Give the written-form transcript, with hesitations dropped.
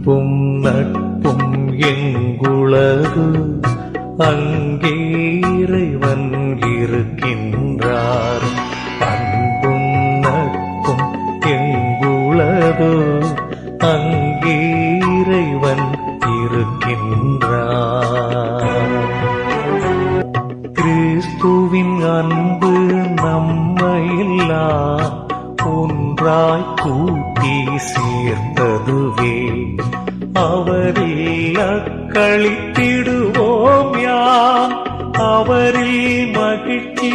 அன்பும் நட்பும் எங்குளது அங்கே இறைவன் இருக்கின்றார். அன்பும் நட்பும் எங்குளது அங்கே இறைவன் இருக்கின்றார். கிறிஸ்துவின் அன்பு நம்மையெல்லாம் ஒன்றாய் கூட்டி சேர்த்ததுவே. அவரில் அக்களித்திடுவோம் யாம், அவரில் மகிழ்ச்சி